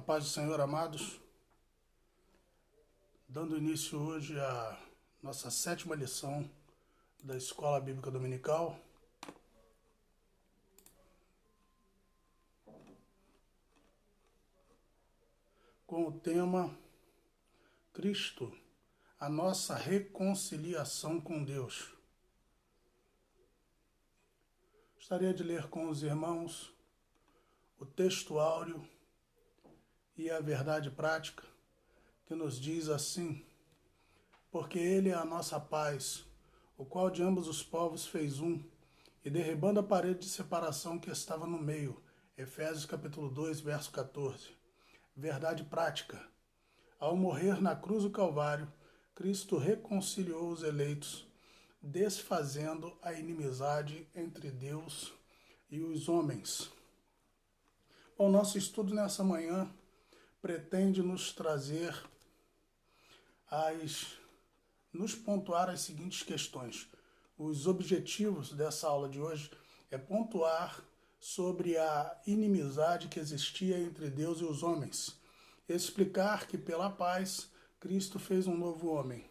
paz do Senhor, amados, dando início hoje à nossa 7ª lição da Escola Bíblica Dominical. Com o tema Cristo, a nossa reconciliação com Deus. Gostaria de ler com os irmãos o texto áureo e a verdade prática, que nos diz assim: porque Ele é a nossa paz, o qual de ambos os povos fez um, e derribando a parede de separação que estava no meio. Efésios capítulo 2, verso 14. Verdade prática. Ao morrer na cruz do Calvário, Cristo reconciliou os eleitos, desfazendo a inimizade entre Deus e os homens. O nosso estudo nessa manhã pretende nos trazer nos pontuar as seguintes questões. Os objetivos dessa aula de hoje é pontuar sobre a inimizade que existia entre Deus e os homens, explicar que pela paz Cristo fez um novo homem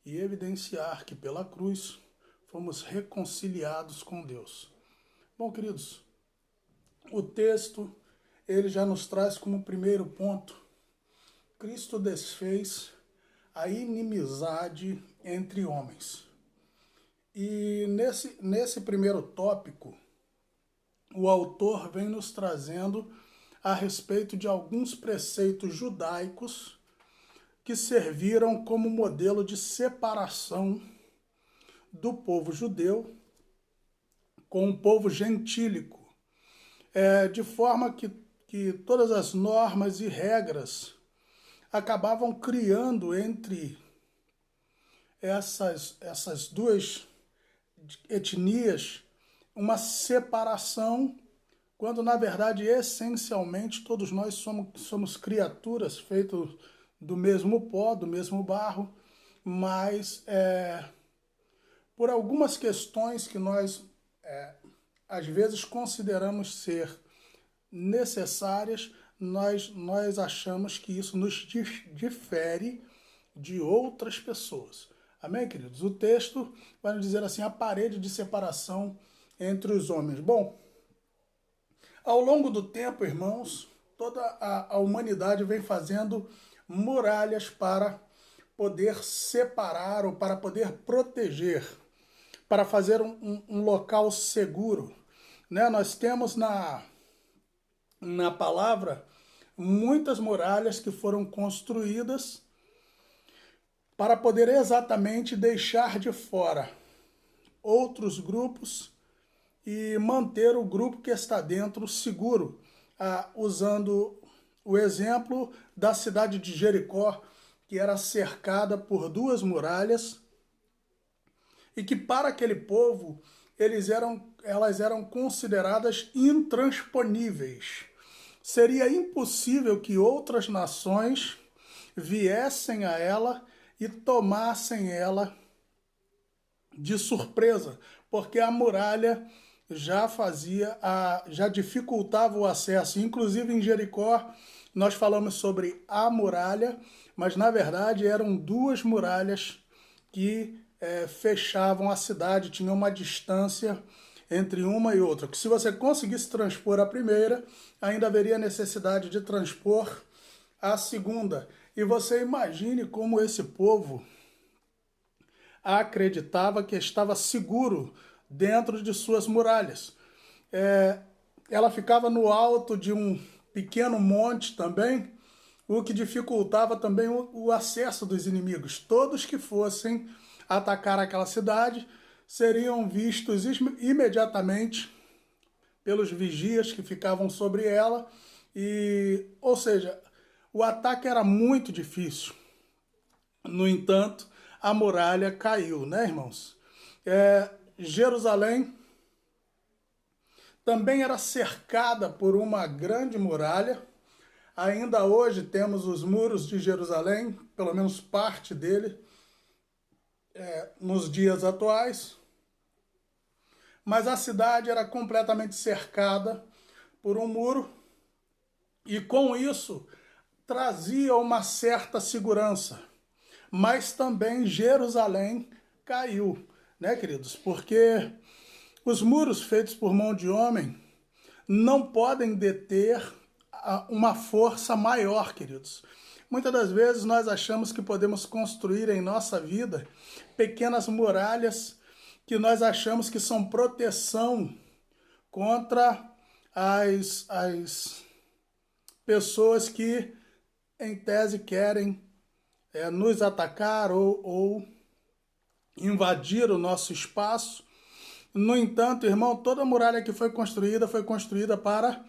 e evidenciar que pela cruz fomos reconciliados com Deus. Bom, queridos, o texto ele já nos traz como primeiro ponto: Cristo desfez a inimizade entre homens. E nesse primeiro tópico, o autor vem nos trazendo a respeito de alguns preceitos judaicos que serviram como modelo de separação do povo judeu com o povo gentílico, de forma que todas as normas e regras acabavam criando entre essas duas etnias uma separação, quando na verdade, essencialmente, todos nós somos criaturas feitas do mesmo pó, do mesmo barro, mas por algumas questões que nós às vezes consideramos ser necessárias, nós achamos que isso nos difere de outras pessoas. Amém, queridos? O texto vai nos dizer assim: a parede de separação entre os homens. Bom, ao longo do tempo, irmãos, toda a humanidade vem fazendo muralhas para poder separar ou para poder proteger, para fazer um local seguro. Nós temos na palavra muitas muralhas que foram construídas para poder exatamente deixar de fora outros grupos e manter o grupo que está dentro seguro, usando o exemplo da cidade de Jericó, que era cercada por 2 muralhas e que para aquele povo elas eram consideradas intransponíveis. Seria impossível que outras nações viessem a ela e tomassem ela de surpresa, porque a muralha já dificultava o acesso. Inclusive em Jericó nós falamos sobre a muralha, mas na verdade eram 2 muralhas que fechavam a cidade, tinha uma distância entre uma e outra, que se você conseguisse transpor a primeira, ainda haveria necessidade de transpor a segunda. E você imagine como esse povo acreditava que estava seguro dentro de suas muralhas. Ela ficava no alto de um pequeno monte também, o que dificultava também o acesso dos inimigos. Todos que fossem atacar aquela cidade seriam vistos imediatamente pelos vigias que ficavam sobre ela, ou seja, o ataque era muito difícil. No entanto, a muralha caiu, né, irmãos? Jerusalém também era cercada por uma grande muralha. Ainda hoje temos os muros de Jerusalém, pelo menos parte dele, nos dias atuais. Mas a cidade era completamente cercada por um muro, e com isso trazia uma certa segurança, mas também Jerusalém caiu, né, queridos? Porque os muros feitos por mão de homem não podem deter uma força maior, queridos. Muitas das vezes nós achamos que podemos construir em nossa vida pequenas muralhas que nós achamos que são proteção contra as pessoas que, em tese, querem nos atacar ou invadir o nosso espaço. No entanto, irmão, toda muralha que foi construída para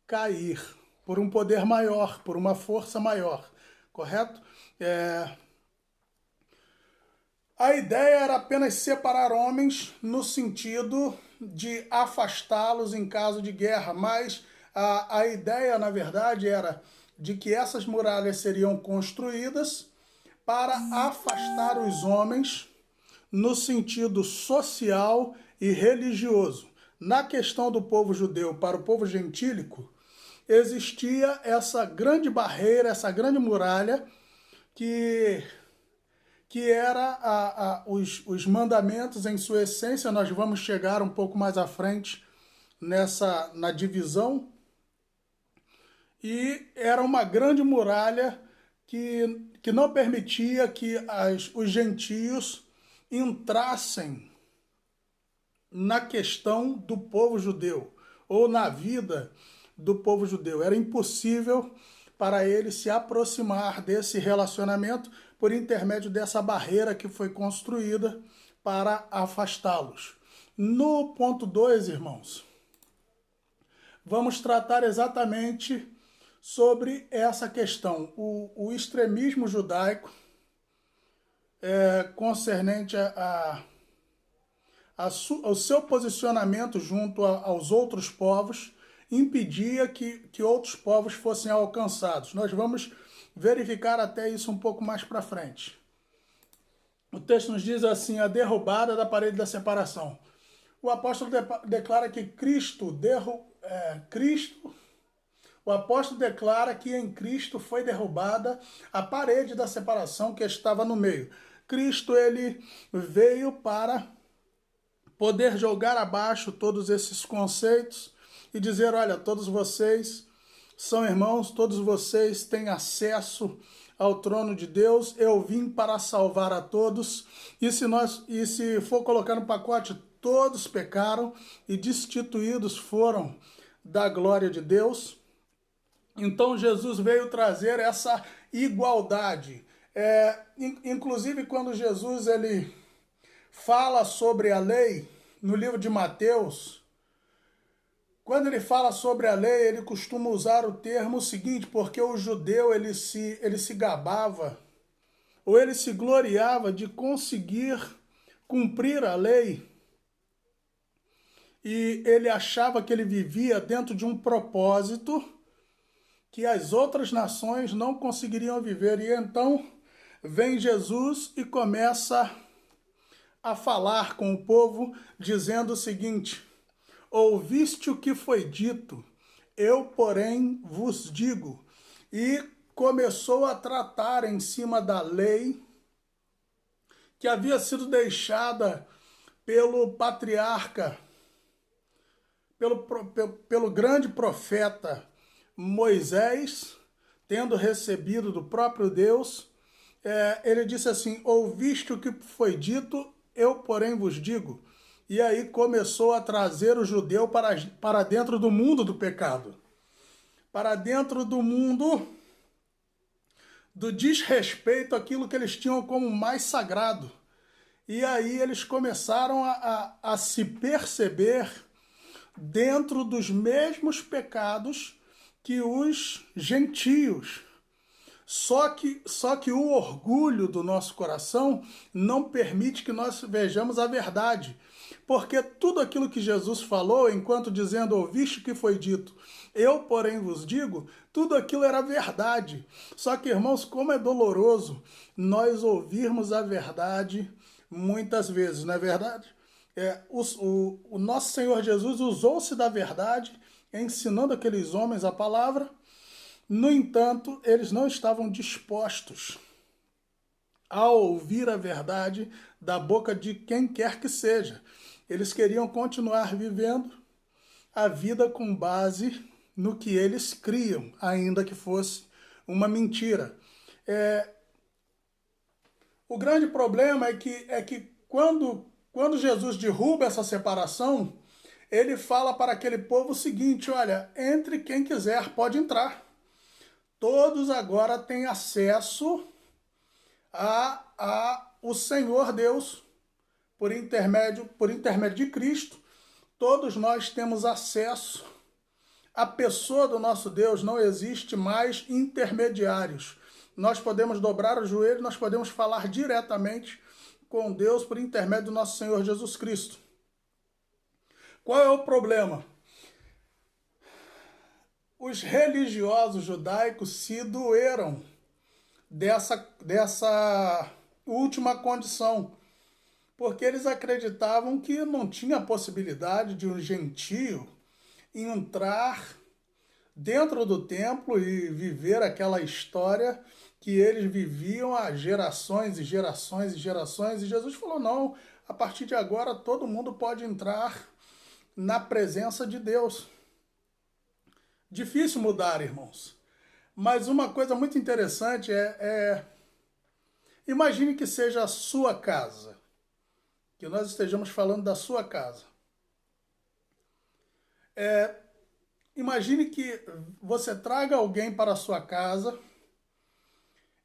cair, por um poder maior, por uma força maior, correto? A ideia era apenas separar homens no sentido de afastá-los em caso de guerra, mas a ideia, na verdade, era de que essas muralhas seriam construídas para afastar os homens no sentido social e religioso. Na questão do povo judeu para o povo gentílico, existia essa grande barreira, essa grande muralha que era os mandamentos em sua essência. Nós vamos chegar um pouco mais à frente na divisão. E era uma grande muralha que não permitia que os gentios entrassem na questão do povo judeu, ou na vida do povo judeu. Era impossível para eles se aproximar desse relacionamento por intermédio dessa barreira que foi construída para afastá-los. No ponto 2, irmãos, vamos tratar exatamente sobre essa questão, o extremismo judaico concernente ao seu posicionamento junto aos outros povos, impedia que outros povos fossem alcançados. Nós vamos verificar até isso um pouco mais para frente. O texto nos diz assim: a derrubada da parede da separação. O apóstolo declara que o apóstolo declara que em Cristo foi derrubada a parede da separação que estava no meio. Cristo, ele veio para poder jogar abaixo todos esses conceitos e dizer: olha, todos vocês são irmãos, todos vocês têm acesso ao trono de Deus, eu vim para salvar a todos, e se for colocar no pacote, todos pecaram e destituídos foram da glória de Deus. Então Jesus veio trazer essa igualdade. Inclusive quando Jesus ele fala sobre a lei, no livro de Mateus, quando ele fala sobre a lei, ele costuma usar o termo seguinte, porque o judeu ele se gabava, ou ele se gloriava de conseguir cumprir a lei, e ele achava que ele vivia dentro de um propósito que as outras nações não conseguiriam viver. E então vem Jesus e começa a falar com o povo, dizendo o seguinte: ouviste o que foi dito, eu, porém, vos digo. E começou a tratar em cima da lei que havia sido deixada pelo patriarca, pelo grande profeta Moisés, tendo recebido do próprio Deus. Ele disse assim: ouviste o que foi dito, eu, porém, vos digo. E aí começou a trazer o judeu para dentro do mundo do pecado, para dentro do mundo do desrespeito àquilo que eles tinham como mais sagrado. E aí eles começaram a se perceber dentro dos mesmos pecados que os gentios. Só que o orgulho do nosso coração não permite que nós vejamos a verdade. Porque tudo aquilo que Jesus falou, enquanto dizendo, ouviste o que foi dito, eu, porém, vos digo, tudo aquilo era verdade. Só que, irmãos, como é doloroso nós ouvirmos a verdade muitas vezes, não é verdade? O nosso Senhor Jesus usou-se da verdade, ensinando aqueles homens a palavra, No entanto, eles não estavam dispostos a ouvir a verdade da boca de quem quer que seja. Eles queriam continuar vivendo a vida com base no que eles criam, ainda que fosse uma mentira. O grande problema é que quando Jesus derruba essa separação, ele fala para aquele povo o seguinte: olha, entre quem quiser pode entrar. Todos agora têm acesso a o Senhor Deus por intermédio de Cristo. Todos nós temos acesso à pessoa do nosso Deus, não existe mais intermediários. Nós podemos dobrar o joelho, nós podemos falar diretamente com Deus por intermédio do nosso Senhor Jesus Cristo. Qual é o problema? Os religiosos judaicos se doeram dessa última condição, porque eles acreditavam que não tinha possibilidade de um gentio entrar dentro do templo e viver aquela história que eles viviam há gerações e gerações e gerações. E Jesus falou: não, a partir de agora todo mundo pode entrar na presença de Deus. Difícil mudar, irmãos. Mas uma coisa muito interessante imagine que seja a sua casa, que nós estejamos falando da sua casa. Imagine que você traga alguém para a sua casa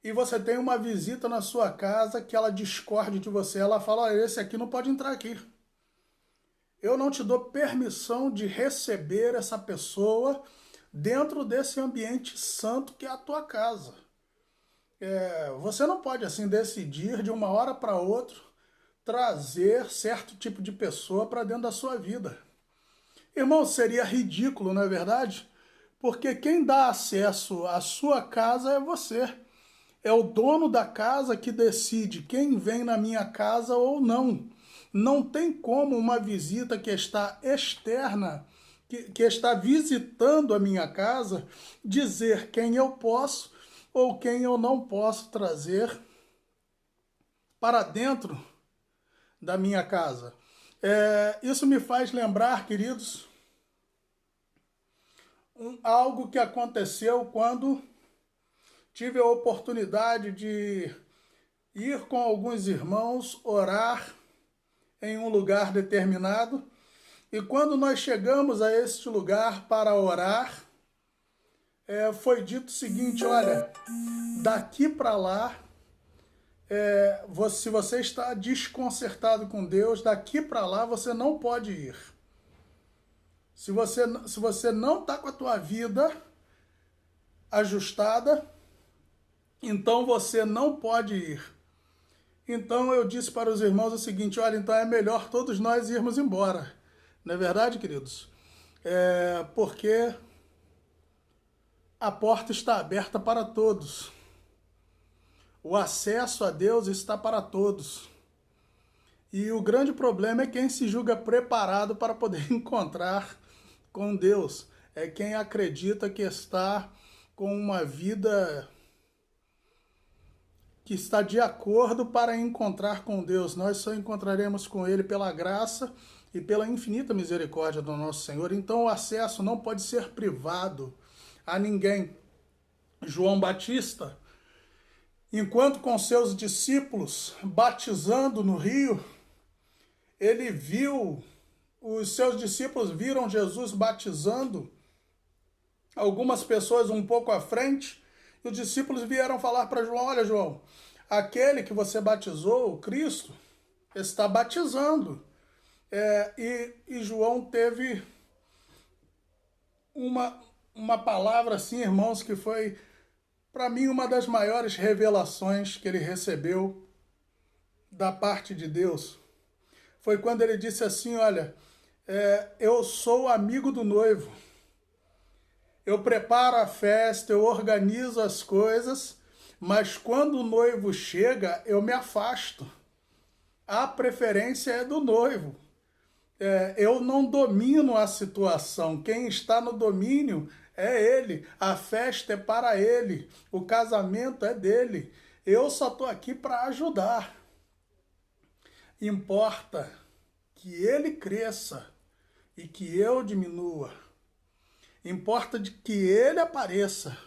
e você tem uma visita na sua casa que ela discorde de você. Ela fala: olha, esse aqui não pode entrar aqui. Eu não te dou permissão de receber essa pessoa dentro desse ambiente santo que é a tua casa. Você não pode assim decidir de uma hora para outra trazer certo tipo de pessoa para dentro da sua vida. Irmão, seria ridículo, não é verdade? Porque quem dá acesso à sua casa é você. É o dono da casa que decide quem vem na minha casa ou não. Não tem como uma visita que está externa, que está visitando a minha casa, dizer quem eu posso ou quem eu não posso trazer para dentro da minha casa. Isso me faz lembrar, queridos, algo que aconteceu quando tive a oportunidade de ir com alguns irmãos orar em um lugar determinado. E quando nós chegamos a este lugar para orar, foi dito o seguinte: olha, daqui para lá, se você está desconcertado com Deus, daqui para lá você não pode ir. Se você não está com a tua vida ajustada, então você não pode ir. Então eu disse para os irmãos o seguinte: olha, então é melhor todos nós irmos embora. Não é verdade, queridos? Porque a porta está aberta para todos. O acesso a Deus está para todos. E o grande problema é quem se julga preparado para poder encontrar com Deus. É quem acredita que está com uma vida que está de acordo para encontrar com Deus. Nós só encontraremos com Ele pela graça e pela infinita misericórdia do nosso Senhor. Então o acesso não pode ser privado a ninguém. João Batista, enquanto com seus discípulos batizando no rio, ele viu, os seus discípulos viram Jesus batizando algumas pessoas um pouco à frente, e os discípulos vieram falar para João: olha, João, aquele que você batizou, o Cristo, está batizando. E João teve uma palavra assim, irmãos, que foi, para mim, uma das maiores revelações que ele recebeu da parte de Deus. Foi quando ele disse assim: olha, eu sou amigo do noivo. Eu preparo a festa, eu organizo as coisas, mas quando o noivo chega, eu me afasto. A preferência é do noivo. Eu não domino a situação. Quem está no domínio é ele, a festa é para ele, o casamento é dele. Eu só estou aqui para ajudar. Importa que ele cresça e que eu diminua. Importa de que ele apareça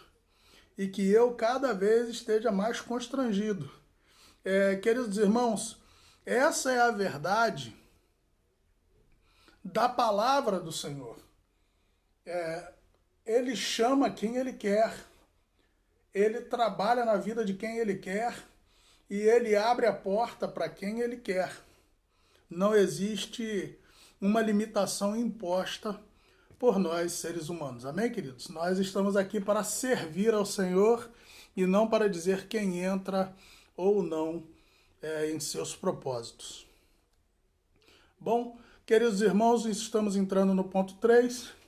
e que eu cada vez esteja mais constrangido. Queridos irmãos, essa é a verdade da palavra do Senhor. Ele chama quem ele quer, ele trabalha na vida de quem ele quer e ele abre a porta para quem ele quer. Não existe uma limitação imposta por nós, seres humanos. Amém, queridos? Nós estamos aqui para servir ao Senhor e não para dizer quem entra ou não em seus propósitos. Bom, queridos irmãos, estamos entrando no ponto 3.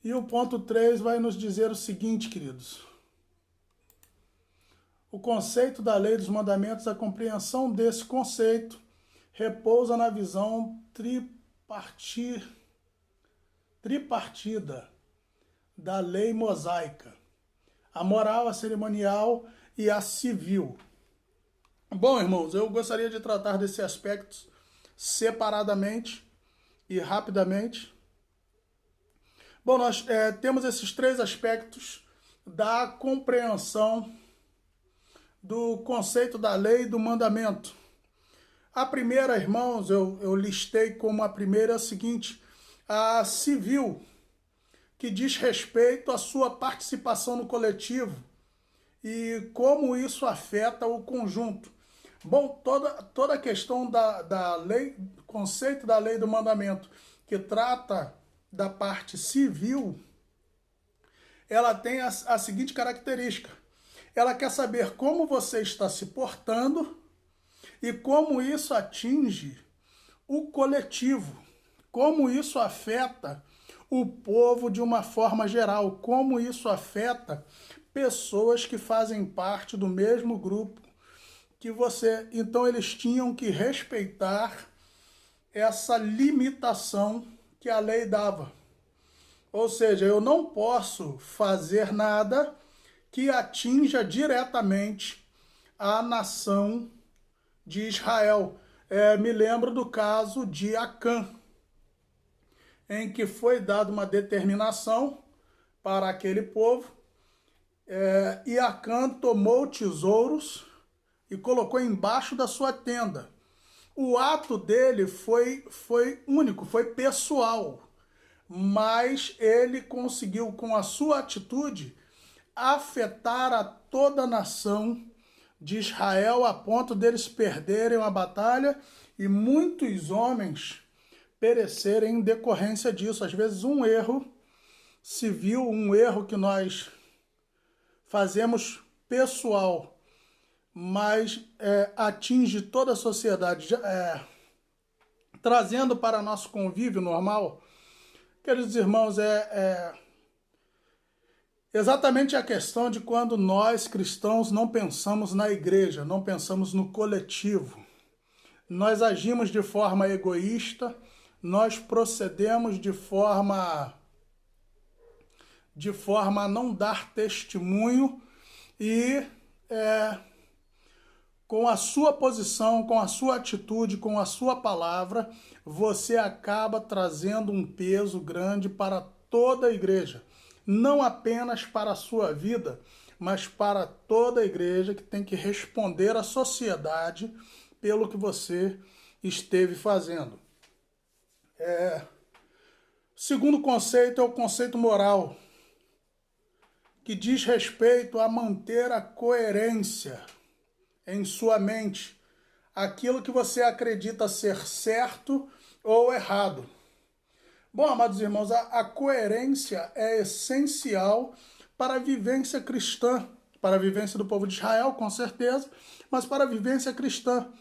E o ponto 3 vai nos dizer o seguinte, queridos. O conceito da lei dos mandamentos, a compreensão desse conceito, repousa na visão tripartida da lei mosaica, a moral, a cerimonial e a civil. Bom, irmãos, eu gostaria de tratar desses aspectos separadamente e rapidamente. Bom, nós temos esses 3 aspectos da compreensão do conceito da lei e do mandamento. A primeira, irmãos, eu listei como a primeira é a seguinte: a civil, que diz respeito à sua participação no coletivo e como isso afeta o conjunto. Bom, toda a questão da lei, conceito da lei e do mandamento, que trata da parte civil, ela tem a seguinte característica: ela quer saber como você está se portando e como isso atinge o coletivo, como isso afeta o povo de uma forma geral, como isso afeta pessoas que fazem parte do mesmo grupo que você. Então eles tinham que respeitar essa limitação que a lei dava. Ou seja, eu não posso fazer nada que atinja diretamente a nação de Israel. Me lembro do caso de Acã, em que foi dada uma determinação para aquele povo, e Acã tomou tesouros e colocou embaixo da sua tenda. O ato dele foi único, foi pessoal, mas ele conseguiu, com a sua atitude, afetar a toda a nação de Israel a ponto deles perderem a batalha e muitos homens perecerem em decorrência disso. Às vezes um erro civil, um erro que nós fazemos pessoal, mas atinge toda a sociedade, trazendo para nosso convívio normal. Queridos irmãos, exatamente a questão de quando nós cristãos não pensamos na igreja, não pensamos no coletivo. Nós agimos de forma egoísta, nós procedemos de forma a não dar testemunho e com a sua posição, com a sua atitude, com a sua palavra, você acaba trazendo um peso grande para toda a igreja. Não apenas para a sua vida, mas para toda a igreja que tem que responder à sociedade pelo que você esteve fazendo. Segundo conceito é o conceito moral, que diz respeito a manter a coerência em sua mente, aquilo que você acredita ser certo ou errado. Bom, amados irmãos, a coerência é essencial para a vivência cristã, para a vivência do povo de Israel, com certeza, mas para a vivência cristã.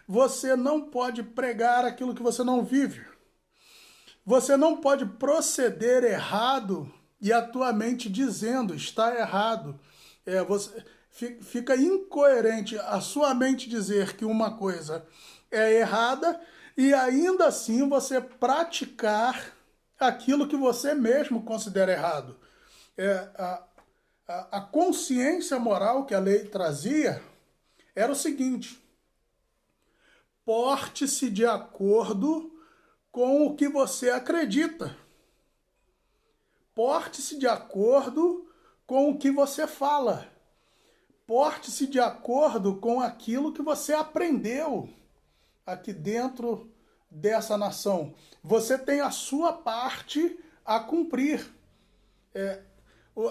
Você não pode pregar aquilo que você não vive. Você não pode proceder errado e a tua mente dizendo está errado. Fica incoerente a sua mente dizer que uma coisa é errada e ainda assim você praticar aquilo que você mesmo considera errado. É, a consciência moral que a lei trazia era o seguinte: porte-se de acordo com o que você acredita. Porte-se de acordo com o que você fala. Porte-se de acordo com aquilo que você aprendeu aqui dentro dessa nação. Você tem a sua parte a cumprir.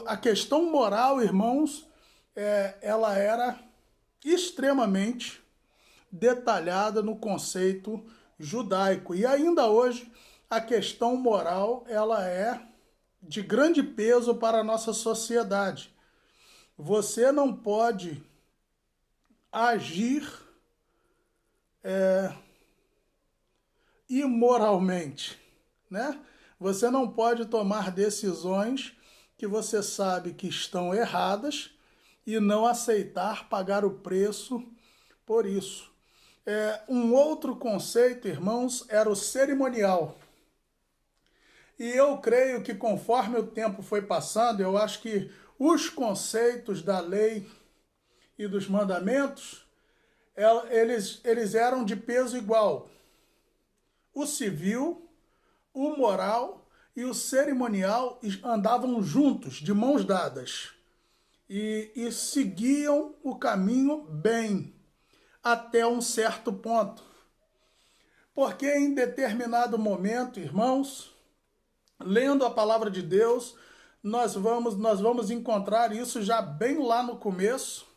A questão moral, irmãos, ela era extremamente detalhada no conceito judaico. E ainda hoje, a questão moral, ela é de grande peso para a nossa sociedade. Você não pode agir imoralmente, né? Você não pode tomar decisões que você sabe que estão erradas e não aceitar pagar o preço por isso. Um outro conceito, irmãos, era o cerimonial. E eu creio que conforme o tempo foi passando, eu acho que os conceitos da lei e dos mandamentos, eles eram de peso igual. O civil, o moral e o cerimonial andavam juntos, de mãos dadas, e seguiam o caminho bem, até um certo ponto. Porque em determinado momento, irmãos, lendo a palavra de Deus, nós vamos encontrar isso já bem lá no começo.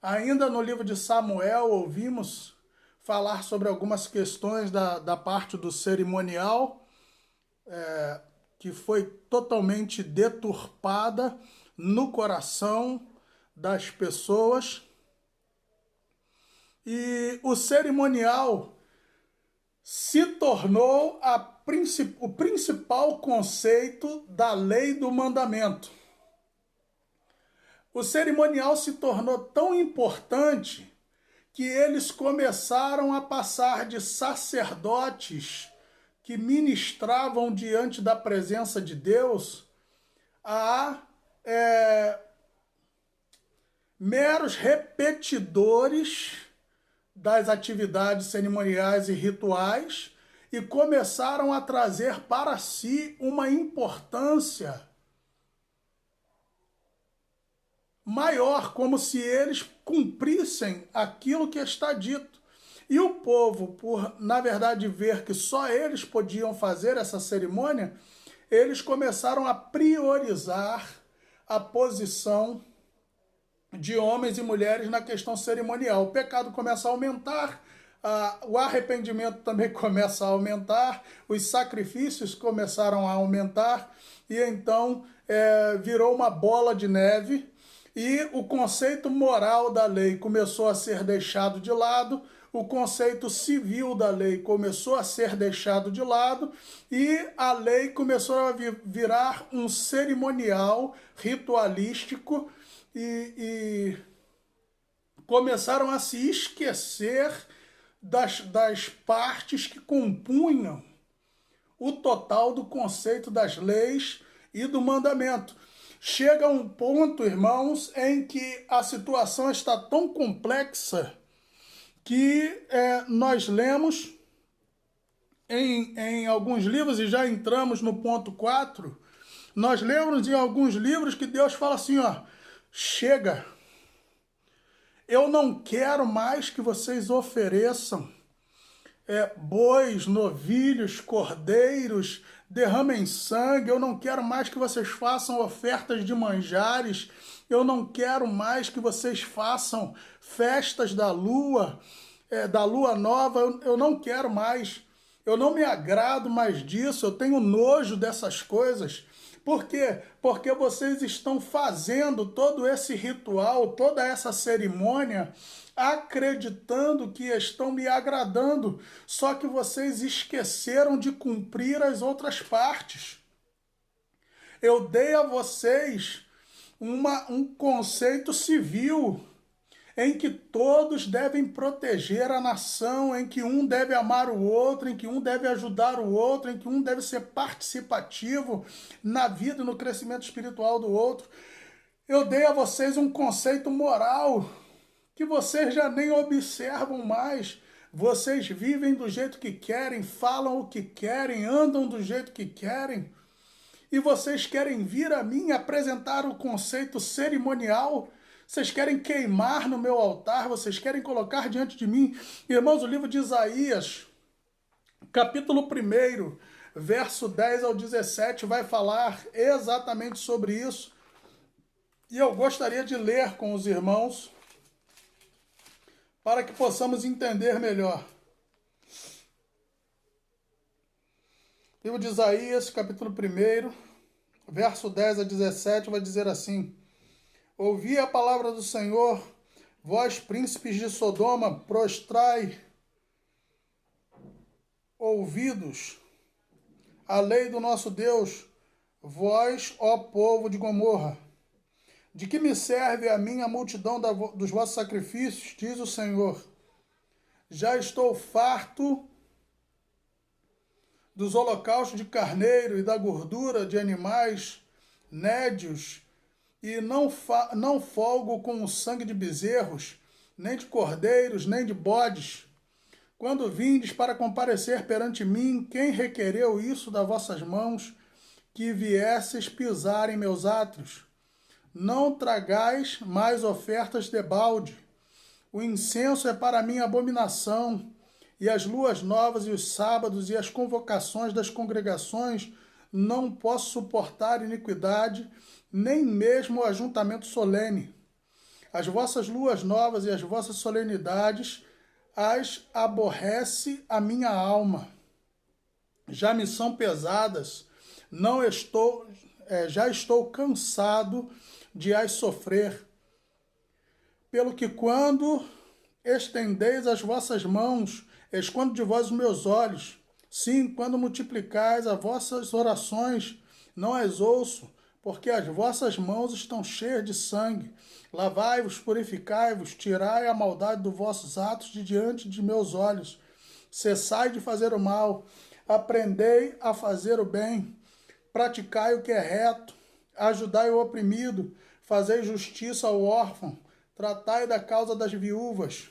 Ainda no livro de Samuel, ouvimos falar sobre algumas questões da parte do cerimonial, que foi totalmente deturpada no coração das pessoas. E o cerimonial se tornou o principal conceito da lei do mandamento. O cerimonial se tornou tão importante que eles começaram a passar de sacerdotes que ministravam diante da presença de Deus a meros repetidores das atividades cerimoniais e rituais e começaram a trazer para si uma importância maior, como se eles cumprissem aquilo que está dito. E o povo, por, na verdade, ver que só eles podiam fazer essa cerimônia, eles começaram a priorizar a posição de homens e mulheres na questão cerimonial. O pecado começa a aumentar, o arrependimento também começa a aumentar, os sacrifícios começaram a aumentar, e então virou uma bola de neve, e o conceito moral da lei começou a ser deixado de lado, o conceito civil da lei começou a ser deixado de lado, e a lei começou a virar um cerimonial ritualístico, e começaram a se esquecer das partes que compunham o total do conceito das leis e do mandamento. Chega um ponto, irmãos, em que a situação está tão complexa que nós lemos em alguns livros, e já entramos no ponto 4, nós lemos em alguns livros que Deus fala assim, ó, chega, eu não quero mais que vocês ofereçam bois, novilhos, cordeiros, derramem sangue, eu não quero mais que vocês façam ofertas de manjares, eu não quero mais que vocês façam festas da lua nova, eu não quero mais, eu não me agrado mais disso, eu tenho nojo dessas coisas. Por quê? Porque vocês estão fazendo todo esse ritual, toda essa cerimônia, acreditando que estão me agradando, só que vocês esqueceram de cumprir as outras partes. Eu dei a vocês um conceito civil, em que todos devem proteger a nação, em que um deve amar o outro, em que um deve ajudar o outro, em que um deve ser participativo na vida e no crescimento espiritual do outro. Eu dei a vocês um conceito moral que vocês já nem observam mais. Vocês vivem do jeito que querem, falam o que querem, andam do jeito que querem. E vocês querem vir a mim apresentar o conceito cerimonial? Vocês querem queimar no meu altar? Vocês querem colocar diante de mim? Irmãos, o livro de Isaías, capítulo 1, verso 10 ao 17, vai falar exatamente sobre isso. E eu gostaria de ler com os irmãos para que possamos entender melhor. Livro de Isaías, capítulo 1, verso 10 a 17, vai dizer assim: Ouvi a palavra do Senhor, vós príncipes de Sodoma, prostrai ouvidos à lei do nosso Deus, vós, ó povo de Gomorra. De que me serve a mim a multidão dos vossos sacrifícios, diz o Senhor. Já estou farto dos holocaustos de carneiro e da gordura de animais nédios, e não folgo com o sangue de bezerros, nem de cordeiros, nem de bodes. Quando vindes para comparecer perante mim, quem requereu isso das vossas mãos, que viesses pisar em meus átrios? Não tragais mais ofertas debalde. O incenso é para mim abominação, e as luas novas e os sábados e as convocações das congregações não posso suportar iniquidade, nem mesmo o ajuntamento solene. As vossas luas novas e as vossas solenidades as aborrece a minha alma. Já me são pesadas, já estou cansado de as sofrer. Pelo que quando estendeis as vossas mãos, escondo de vós os meus olhos. Sim, quando multiplicais as vossas orações, não as ouço, porque as vossas mãos estão cheias de sangue. Lavai-vos, purificai-vos, tirai a maldade dos vossos atos de diante de meus olhos. Cessai de fazer o mal, aprendei a fazer o bem, praticai o que é reto, ajudai o oprimido, fazei justiça ao órfão, tratai da causa das viúvas.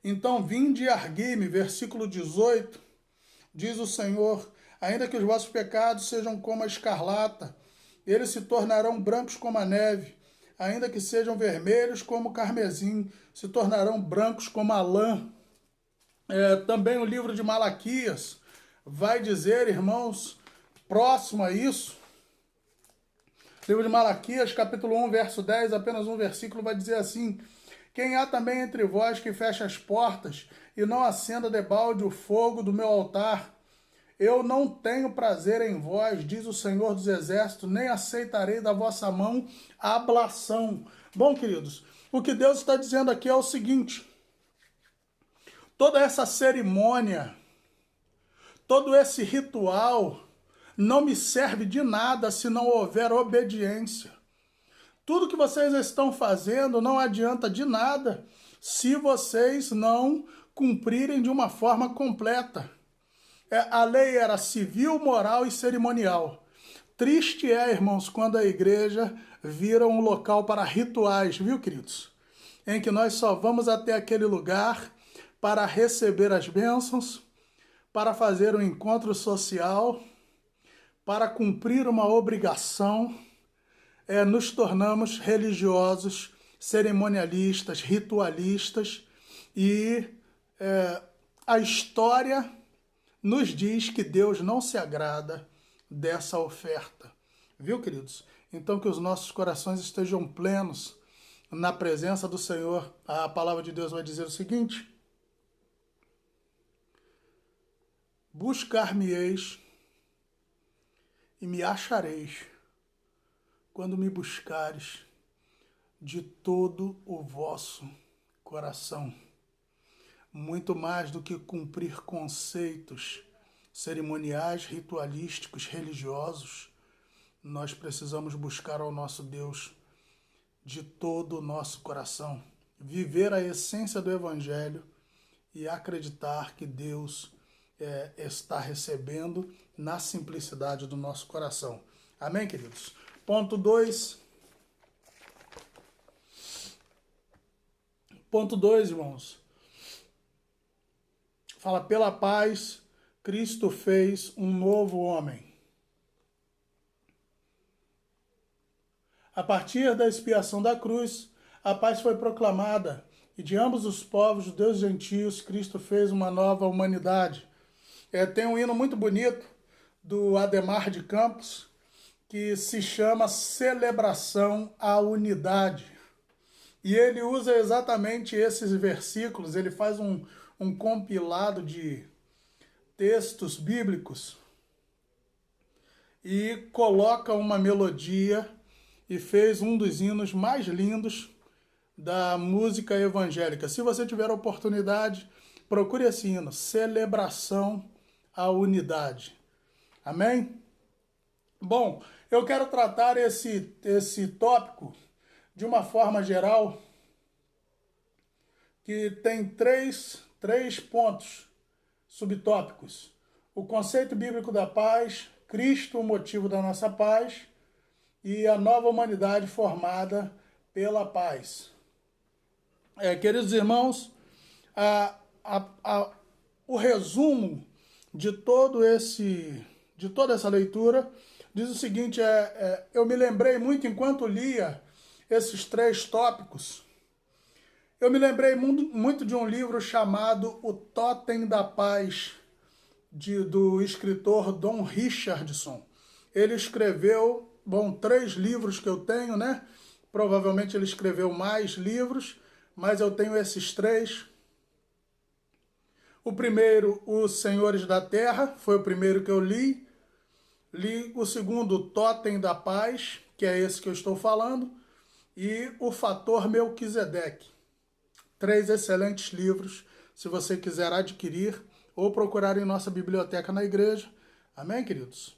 Então vinde e argui-me, versículo 18, diz o Senhor, ainda que os vossos pecados sejam como a escarlata, eles se tornarão brancos como a neve, ainda que sejam vermelhos como o carmesim, se tornarão brancos como a lã. Também o livro de Malaquias vai dizer, irmãos, próximo a isso, livro de Malaquias, capítulo 1, verso 10, apenas um versículo, vai dizer assim: Quem há também entre vós que feche as portas e não acenda debalde o fogo do meu altar? Eu não tenho prazer em vós, diz o Senhor dos Exércitos, nem aceitarei da vossa mão a ablação. Bom, queridos, o que Deus está dizendo aqui é o seguinte: toda essa cerimônia, todo esse ritual, não me serve de nada se não houver obediência. Tudo que vocês estão fazendo não adianta de nada se vocês não cumprirem de uma forma completa. A lei era civil, moral e cerimonial. Triste é, irmãos, quando a igreja vira um local para rituais, viu, queridos? Em que nós só vamos até aquele lugar para receber as bênçãos, para fazer um encontro social, para cumprir uma obrigação, nos tornamos religiosos, cerimonialistas, ritualistas, e a história nos diz que Deus não se agrada dessa oferta. Viu, queridos? Então que os nossos corações estejam plenos na presença do Senhor. A palavra de Deus vai dizer o seguinte: buscar-me-eis e me achareis, quando me buscares de todo o vosso coração. Muito mais do que cumprir conceitos cerimoniais, ritualísticos, religiosos, nós precisamos buscar ao nosso Deus de todo o nosso coração. Viver a essência do Evangelho e acreditar que Deus está recebendo na simplicidade do nosso coração. Amém, queridos? Ponto 2. Ponto 2, irmãos. Fala, pela paz, Cristo fez um novo homem. A partir da expiação da cruz, a paz foi proclamada, e de ambos os povos, judeus e gentios, Cristo fez uma nova humanidade. Tem um hino muito bonito do Ademar de Campos, que se chama Celebração à Unidade. E ele usa exatamente esses versículos, ele faz um compilado de textos bíblicos e coloca uma melodia e fez um dos hinos mais lindos da música evangélica. Se você tiver a oportunidade, procure esse hino, Celebração à Unidade. Amém? Bom, eu quero tratar esse tópico de uma forma geral, que tem três pontos subtópicos. O conceito bíblico da paz, Cristo, o motivo da nossa paz, e a nova humanidade formada pela paz. Queridos irmãos, o resumo de toda essa leitura diz o seguinte, eu me lembrei muito enquanto lia esses 3 tópicos, eu me lembrei muito de um livro chamado O Totem da Paz, do escritor Don Richardson. Ele escreveu, 3 livros que eu tenho, né? Provavelmente ele escreveu mais livros, mas eu tenho esses 3. O primeiro, Os Senhores da Terra, foi o primeiro que eu li. Li o segundo, O Totem da Paz, que é esse que eu estou falando, e O Fator Melquisedeque. 3 excelentes livros, se você quiser adquirir ou procurar em nossa biblioteca na igreja. Amém, queridos?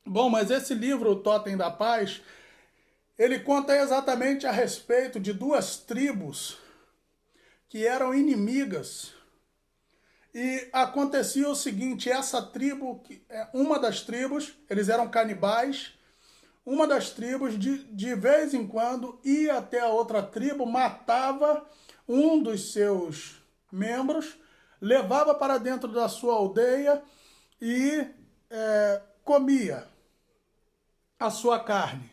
Bom, mas esse livro, O Totem da Paz, ele conta exatamente a respeito de 2 tribos que eram inimigas. E acontecia o seguinte, essa tribo, uma das tribos, eles eram canibais, uma das tribos, de vez em quando, ia até a outra tribo, matava um dos seus membros, levava para dentro da sua aldeia e comia a sua carne.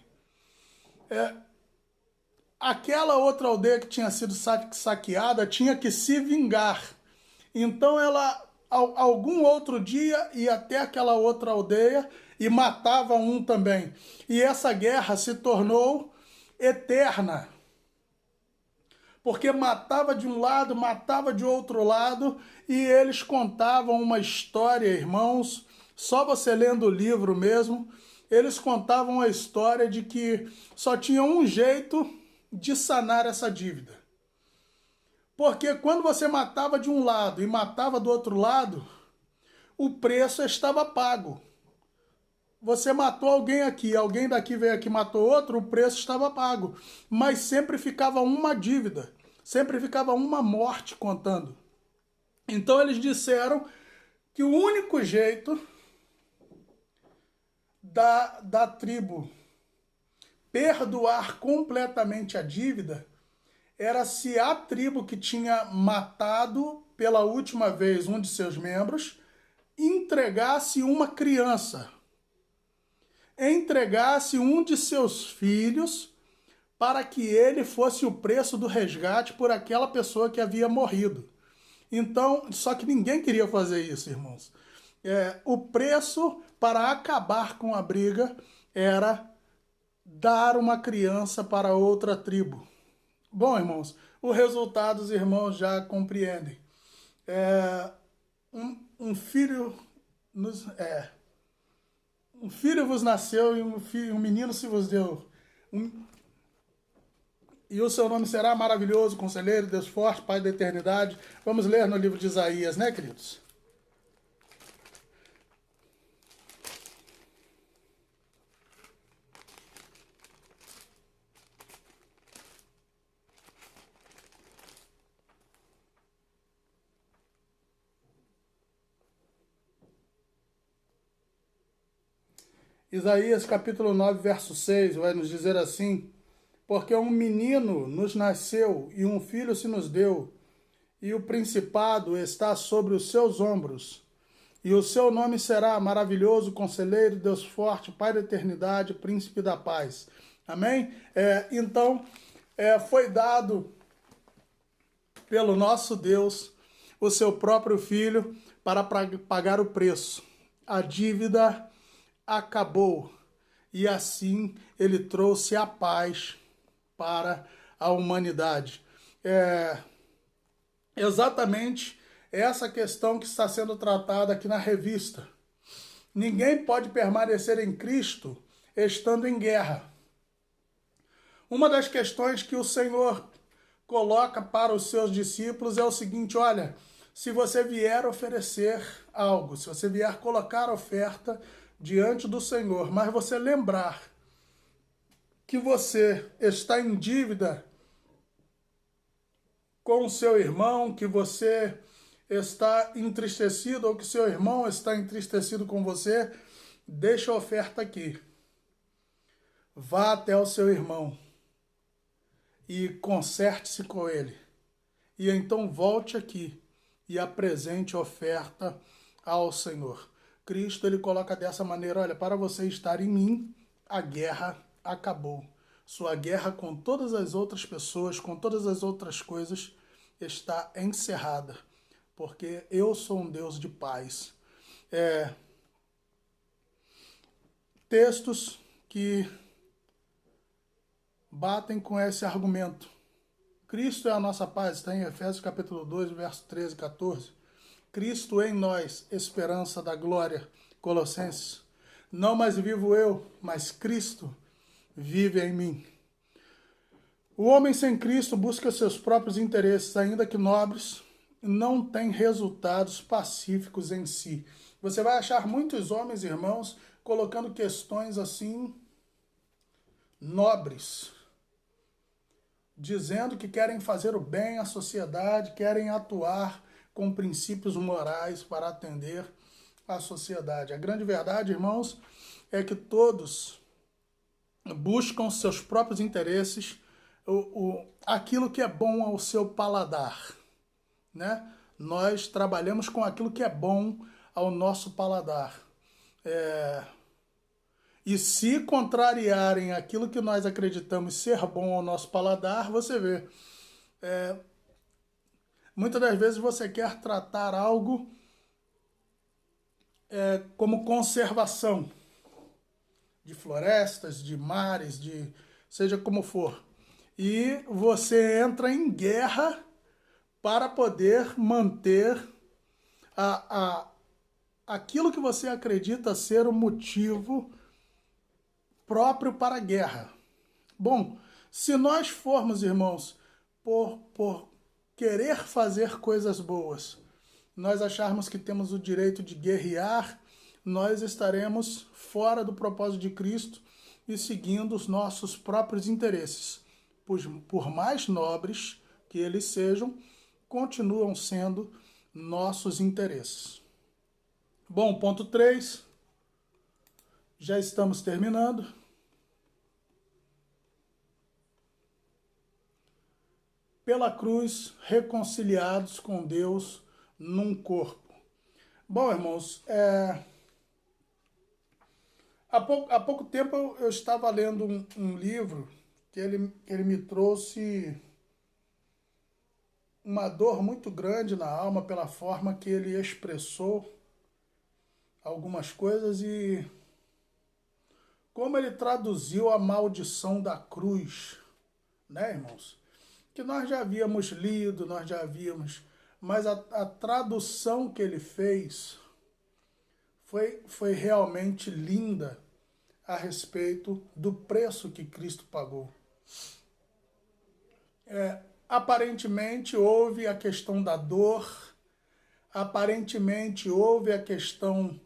Aquela outra aldeia que tinha sido saqueada tinha que se vingar. Então ela, algum outro dia, ia até aquela outra aldeia e matava um também. E essa guerra se tornou eterna. Porque matava de um lado, matava de outro lado, e eles contavam uma história, irmãos, só você lendo o livro mesmo, eles contavam a história de que só tinha um jeito de sanar essa dívida. Porque quando você matava de um lado e matava do outro lado, o preço estava pago. Você matou alguém aqui, alguém daqui veio aqui e matou outro, o preço estava pago. Mas sempre ficava uma dívida, sempre ficava uma morte contando. Então eles disseram que o único jeito da tribo perdoar completamente a dívida era se a tribo que tinha matado pela última vez um de seus membros entregasse uma criança, entregasse um de seus filhos para que ele fosse o preço do resgate por aquela pessoa que havia morrido. Então, só que ninguém queria fazer isso, irmãos. O preço para acabar com a briga era dar uma criança para outra tribo. Bom, irmãos, o resultado os irmãos já compreendem. Um filho vos nasceu e um menino se vos deu. E o seu nome será maravilhoso, conselheiro, Deus forte, Pai da eternidade. Vamos ler no livro de Isaías, né, queridos? Isaías capítulo 9, verso 6 vai nos dizer assim: porque um menino nos nasceu e um filho se nos deu, e o principado está sobre os seus ombros. E o seu nome será Maravilhoso, Conselheiro, Deus Forte, Pai da Eternidade, Príncipe da Paz. Amém? Então, foi dado pelo nosso Deus o seu próprio Filho para pagar o preço. A dívida acabou e assim ele trouxe a paz para a humanidade. Exatamente essa questão que está sendo tratada aqui na revista. Ninguém pode permanecer em Cristo estando em guerra. Uma das questões que o Senhor coloca para os seus discípulos é o seguinte: olha, se você vier oferecer algo, se você vier colocar oferta diante do Senhor, mas você lembrar que você está em dívida com o seu irmão, que você está entristecido ou que seu irmão está entristecido com você, deixa a oferta aqui. Vá até o seu irmão e conserte-se com ele. E então volte aqui e apresente a oferta ao Senhor. Cristo, ele coloca dessa maneira: olha, para você estar em mim, a guerra acabou. Sua guerra com todas as outras pessoas, com todas as outras coisas, está encerrada. Porque eu sou um Deus de paz. Textos que batem com esse argumento. Cristo é a nossa paz, está em Efésios capítulo 2, verso 13 e 14. Cristo em nós, esperança da glória. Colossenses. Não mais vivo eu, mas Cristo vive em mim. O homem sem Cristo busca seus próprios interesses, ainda que nobres, não tem resultados pacíficos em si. Você vai achar muitos homens, irmãos, colocando questões assim nobres, dizendo que querem fazer o bem à sociedade, querem atuar com princípios morais para atender à sociedade. A grande verdade, irmãos, é que todos buscam seus próprios interesses, aquilo que é bom ao seu paladar, né? Nós trabalhamos com aquilo que é bom ao nosso paladar. E se contrariarem aquilo que nós acreditamos ser bom ao nosso paladar, você vê. Muitas das vezes você quer tratar algo como conservação de florestas, de mares, de seja como for. E você entra em guerra para poder manter aquilo que você acredita ser o motivo próprio para a guerra. Bom, se nós formos, irmãos, por querer fazer coisas boas, nós acharmos que temos o direito de guerrear, nós estaremos fora do propósito de Cristo e seguindo os nossos próprios interesses. Por mais nobres que eles sejam, continuam sendo nossos interesses. Bom, ponto 3. Já estamos terminando. Pela cruz, reconciliados com Deus num corpo. Bom, irmãos, há pouco tempo eu estava lendo um livro que ele me trouxe uma dor muito grande na alma pela forma que ele expressou algumas coisas e como ele traduziu a maldição da cruz, né, irmãos? Que nós já havíamos lido, nós já havíamos, mas a tradução que ele fez foi realmente linda a respeito do preço que Cristo pagou. Aparentemente houve a questão da dor, aparentemente houve a questão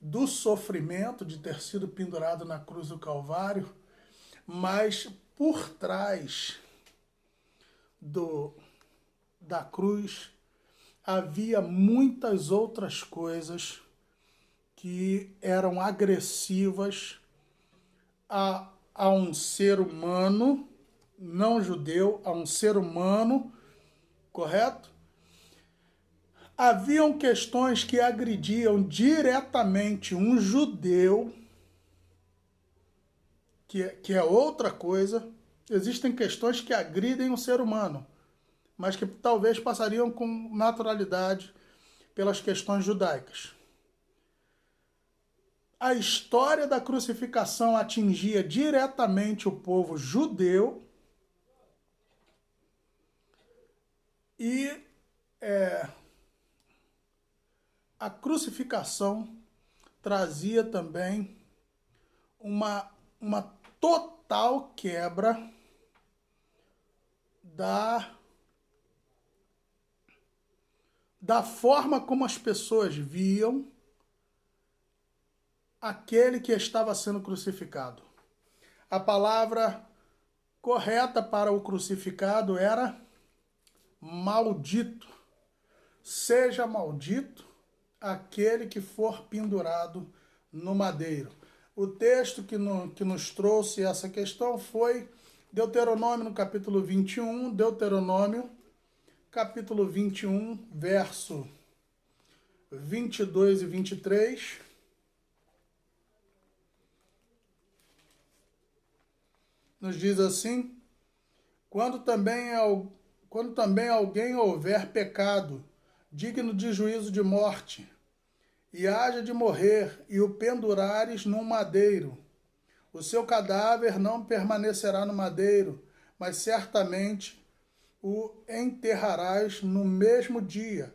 do sofrimento de ter sido pendurado na cruz do Calvário, mas por trás da cruz havia muitas outras coisas que eram agressivas a um ser humano, não judeu, a um ser humano, correto? Haviam questões que agrediam diretamente um judeu, que é outra coisa. Existem questões que agridem o ser humano, mas que talvez passariam com naturalidade pelas questões judaicas. A história da crucificação atingia diretamente o povo judeu e a crucificação trazia também uma total quebra da forma como as pessoas viam aquele que estava sendo crucificado. A palavra correta para o crucificado era maldito. Seja maldito aquele que for pendurado no madeiro. O texto que nos trouxe essa questão foi Deuteronômio, no capítulo 21, Deuteronômio, capítulo 21, verso 22 e 23. Nos diz assim: quando também alguém houver pecado digno de juízo de morte, e haja de morrer, e o pendurares num madeiro, o seu cadáver não permanecerá no madeiro, mas certamente o enterrarás no mesmo dia,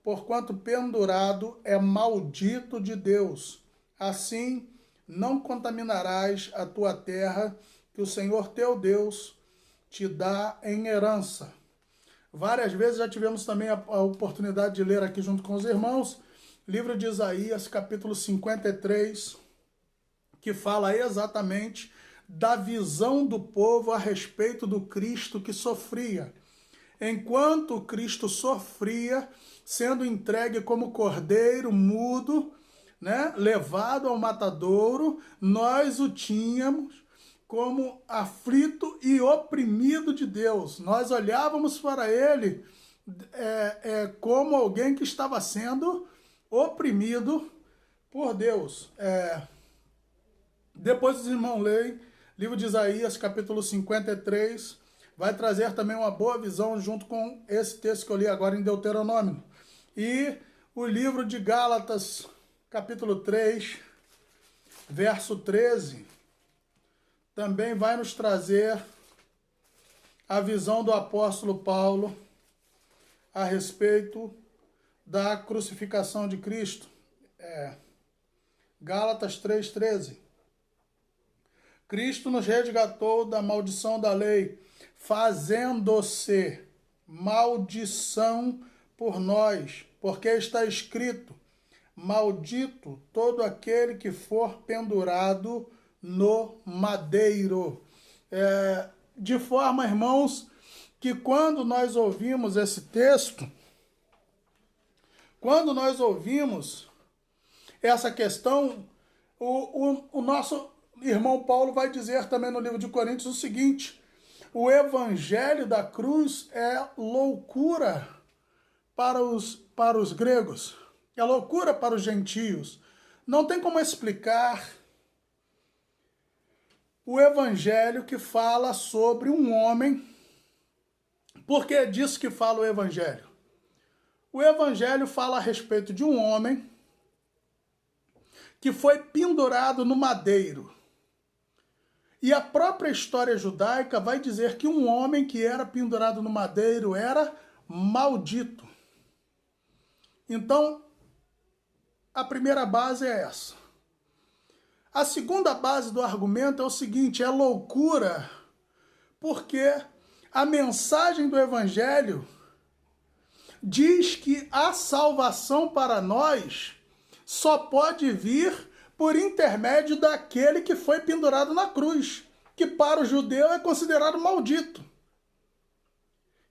porquanto pendurado é maldito de Deus. Assim não contaminarás a tua terra, que o Senhor teu Deus te dá em herança. Várias vezes já tivemos também a oportunidade de ler aqui junto com os irmãos, livro de Isaías, capítulo 53, que fala exatamente da visão do povo a respeito do Cristo que sofria. Enquanto Cristo sofria, sendo entregue como cordeiro mudo, né, levado ao matadouro, nós o tínhamos como aflito e oprimido de Deus. Nós olhávamos para ele como alguém que estava sendo oprimido por Deus. Depois os irmãos leem, livro de Isaías, capítulo 53, vai trazer também uma boa visão junto com esse texto que eu li agora em Deuteronômio. E o livro de Gálatas, capítulo 3, verso 13, também vai nos trazer a visão do apóstolo Paulo a respeito da crucificação de Cristo. Gálatas 3,13. Cristo nos resgatou da maldição da lei, fazendo-se maldição por nós, porque está escrito: maldito todo aquele que for pendurado no madeiro. De forma, irmãos, que quando nós ouvimos esse texto, quando nós ouvimos essa questão, o nosso irmão Paulo vai dizer também no livro de Coríntios o seguinte: o evangelho da cruz é loucura para os gregos, é loucura para os gentios. Não tem como explicar o evangelho que fala sobre um homem. Por que disso que fala o evangelho? O evangelho fala a respeito de um homem que foi pendurado no madeiro. E a própria história judaica vai dizer que um homem que era pendurado no madeiro era maldito. Então, a primeira base é essa. A segunda base do argumento é o seguinte: é loucura, porque a mensagem do evangelho diz que a salvação para nós só pode vir por intermédio daquele que foi pendurado na cruz, que para o judeu é considerado maldito.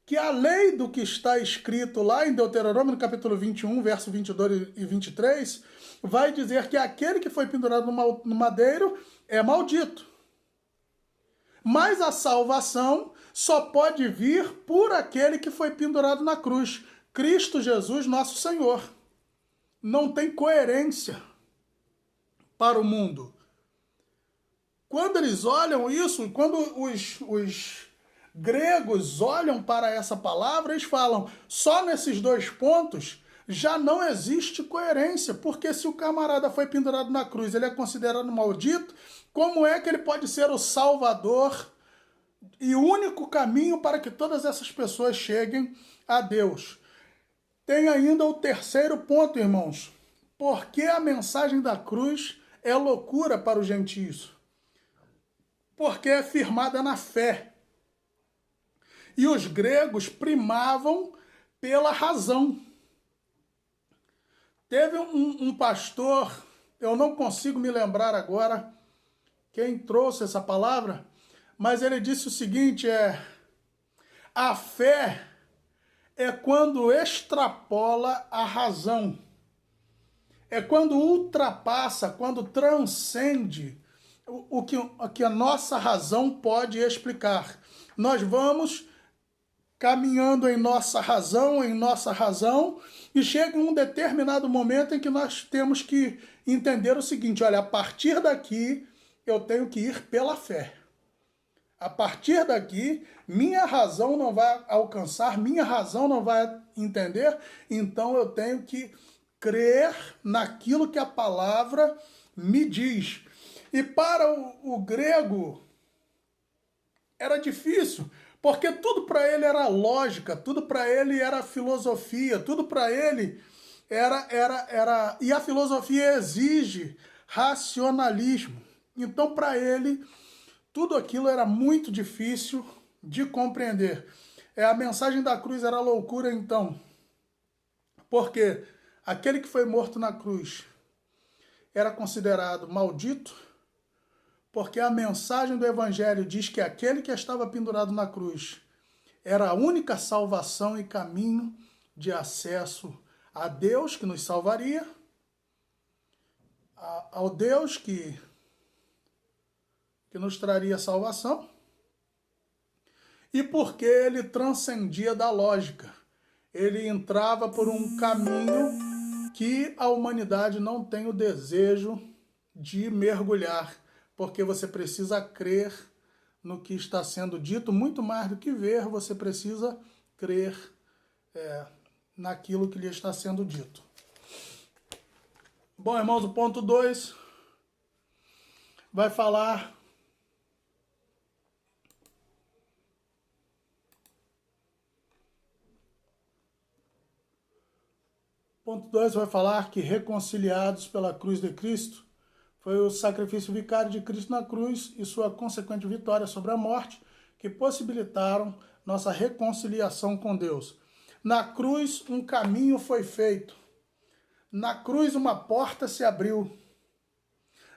Que a lei do que está escrito lá em Deuteronômio, no capítulo 21, verso 22 e 23, vai dizer que aquele que foi pendurado no madeiro é maldito. Mas a salvação só pode vir por aquele que foi pendurado na cruz, Cristo Jesus, nosso Senhor. Não tem coerência para o mundo. Quando eles olham isso, quando os gregos olham para essa palavra, eles falam, só nesses dois pontos já não existe coerência, porque se o camarada foi pendurado na cruz, ele é considerado maldito, como é que ele pode ser o salvador e o único caminho para que todas essas pessoas cheguem a Deus? Tem ainda o terceiro ponto, irmãos. Porque a mensagem da cruz é loucura para os gentios? Porque é firmada na fé. E os gregos primavam pela razão. Teve um pastor, eu não consigo me lembrar agora quem trouxe essa palavra, mas ele disse o seguinte, a fé é quando extrapola a razão. É quando ultrapassa, quando transcende o que a nossa razão pode explicar. Nós vamos caminhando em nossa razão, e chega um determinado momento em que nós temos que entender o seguinte, olha, a partir daqui eu tenho que ir pela fé. A partir daqui, minha razão não vai alcançar, minha razão não vai entender, então eu tenho que crer naquilo que a palavra me diz. E para o grego era difícil, porque tudo para ele era lógica, tudo para ele era filosofia, tudo para ele era... E a filosofia exige racionalismo. Então, para ele, tudo aquilo era muito difícil de compreender. A mensagem da cruz era loucura, então. Porque aquele que foi morto na cruz era considerado maldito, porque a mensagem do Evangelho diz que aquele que estava pendurado na cruz era a única salvação e caminho de acesso a Deus que nos salvaria, ao Deus que nos traria salvação, e porque ele transcendia da lógica. Ele entrava por um caminho que a humanidade não tem o desejo de mergulhar, porque você precisa crer no que está sendo dito, muito mais do que ver, você precisa crer naquilo que lhe está sendo dito. Bom, irmãos, o ponto 2 vai falar Ponto 2 vai falar que reconciliados pela cruz de Cristo, foi o sacrifício vicário de Cristo na cruz e sua consequente vitória sobre a morte que possibilitaram nossa reconciliação com Deus. Na cruz um caminho foi feito. Na cruz uma porta se abriu.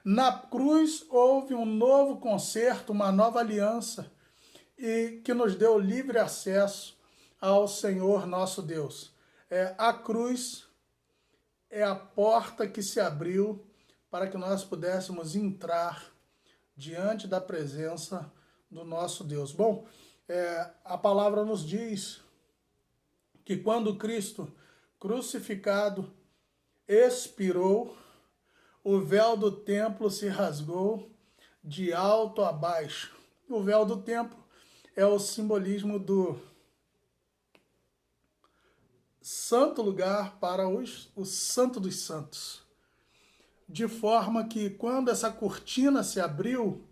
Na cruz houve um novo concerto, uma nova aliança e que nos deu livre acesso ao Senhor nosso Deus. A cruz é a porta que se abriu para que nós pudéssemos entrar diante da presença do nosso Deus. Bom, a palavra nos diz que quando Cristo crucificado expirou, o véu do templo se rasgou de alto a baixo. O véu do templo é o simbolismo do santo lugar para o santo dos santos. De forma que quando essa cortina se abriu,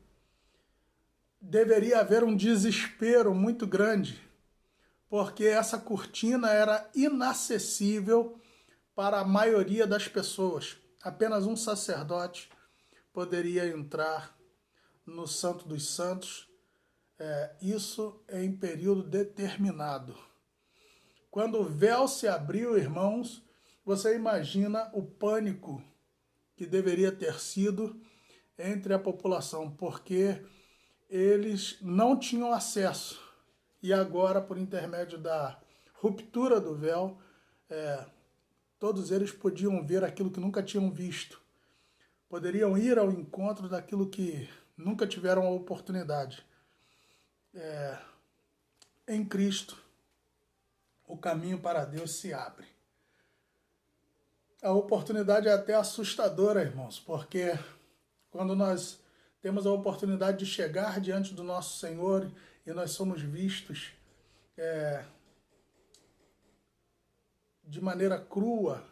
deveria haver um desespero muito grande, porque essa cortina era inacessível para a maioria das pessoas. Apenas um sacerdote poderia entrar no Santo dos Santos, isso em período determinado. Quando o véu se abriu, irmãos, você imagina o pânico que deveria ter sido entre a população, porque eles não tinham acesso. E agora, por intermédio da ruptura do véu, todos eles podiam ver aquilo que nunca tinham visto. Poderiam ir ao encontro daquilo que nunca tiveram a oportunidade. em Cristo, o caminho para Deus se abre. A oportunidade é até assustadora, irmãos, porque quando nós temos a oportunidade de chegar diante do nosso Senhor e nós somos vistos de maneira crua,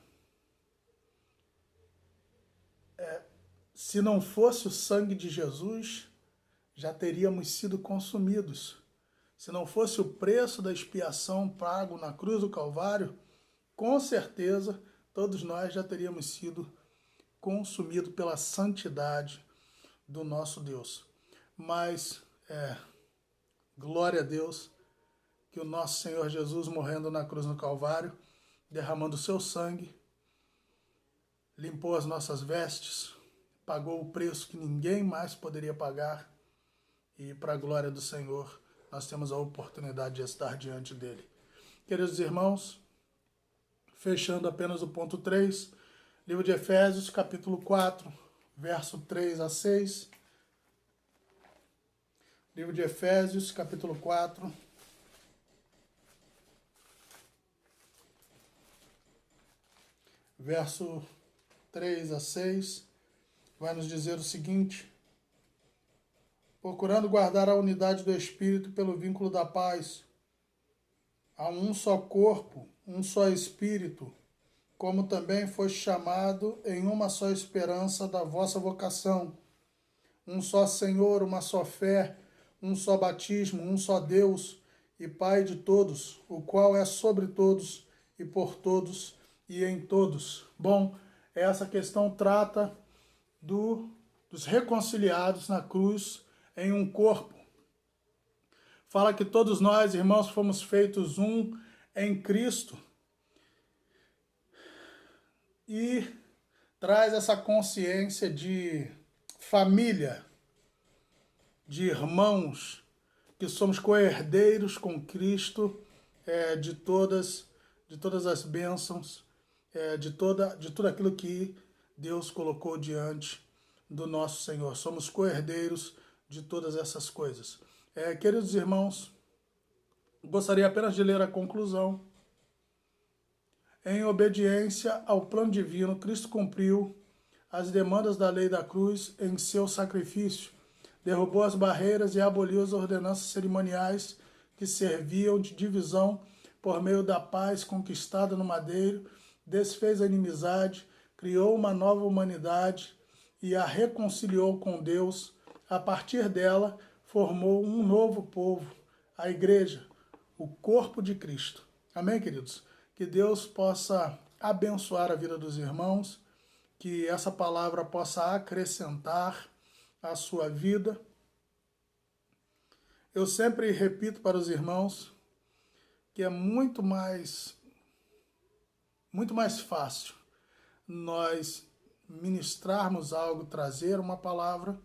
se não fosse o sangue de Jesus, já teríamos sido consumidos. Se não fosse o preço da expiação pago na cruz do Calvário, com certeza todos nós já teríamos sido consumidos pela santidade do nosso Deus. Mas, glória a Deus, que o nosso Senhor Jesus, morrendo na cruz do Calvário, derramando o seu sangue, limpou as nossas vestes, pagou o preço que ninguém mais poderia pagar, e para a glória do Senhor, nós temos a oportunidade de estar diante dele. Queridos irmãos, fechando apenas o ponto 3, livro de Efésios, capítulo 4, verso 3 a 6. Livro de Efésios, capítulo 4, verso 3 a 6, vai nos dizer o seguinte: procurando guardar a unidade do Espírito pelo vínculo da paz. Há um só corpo, um só Espírito, como também foste chamado em uma só esperança da vossa vocação. Um só Senhor, uma só fé, um só batismo, um só Deus e Pai de todos, o qual é sobre todos e por todos e em todos. Bom, essa questão trata dos reconciliados na cruz em um corpo. Fala que todos nós, irmãos, fomos feitos um em Cristo. E traz essa consciência de família, de irmãos, que somos co-herdeiros com Cristo de todas as bênçãos, de tudo aquilo que Deus colocou diante do nosso Senhor. Somos co-herdeiros de todas essas coisas. Queridos irmãos, gostaria apenas de ler a conclusão. Em obediência ao plano divino, Cristo cumpriu as demandas da lei da cruz em seu sacrifício, derrubou as barreiras e aboliu as ordenanças cerimoniais que serviam de divisão por meio da paz conquistada no madeiro, desfez a inimizade, criou uma nova humanidade e a reconciliou com Deus. A partir dela, formou um novo povo, a igreja, o corpo de Cristo. Amém, queridos? Que Deus possa abençoar a vida dos irmãos, que essa palavra possa acrescentar a sua vida. Eu sempre repito para os irmãos que é muito mais fácil nós ministrarmos algo, trazer uma palavra,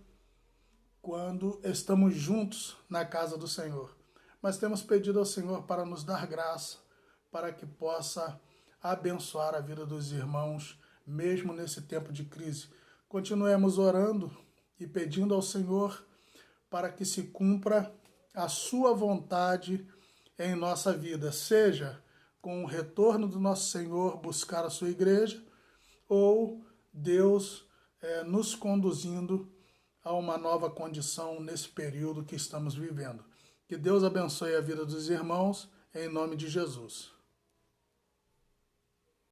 quando estamos juntos na casa do Senhor. Mas temos pedido ao Senhor para nos dar graça, para que possa abençoar a vida dos irmãos, mesmo nesse tempo de crise. Continuemos orando e pedindo ao Senhor para que se cumpra a sua vontade em nossa vida, seja com o retorno do nosso Senhor buscar a sua igreja, ou Deus nos conduzindo a uma nova condição nesse período que estamos vivendo. Que Deus abençoe a vida dos irmãos, em nome de Jesus.